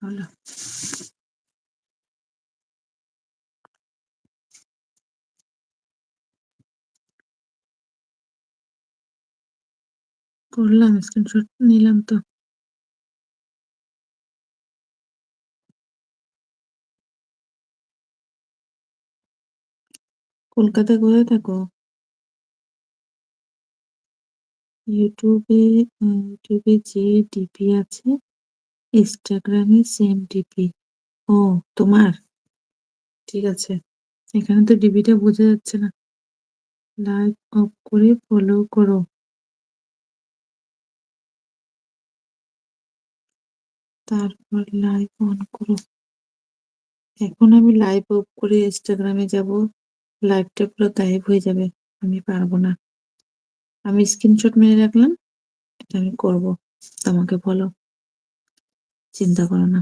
হলো। করলাম, স্ক্রিনশট নিলাম তো। কলকাতায় কোথায় থাকো? ইউটিউবে ইউটিউবে যে ডিপি আছে, ইনস্টাগ্রামে সেম ডিপি। ও, তোমার? ঠিক আছে। এখানে তো ডিপিটা বোঝা যাচ্ছে না। লাইক অফ করে ফলো করো। তারপর লাইভ অন করো। এখন আমি লাইভ অফ করে ইনস্টাগ্রামে যাব, লাইভটা পুরো গায়েব হয়ে যাবে। আমি পারবো না। আমি স্ক্রিনশট মেরে রাখলাম, এটা আমি করব। তোমাকে বলো, চিন্তা করো না।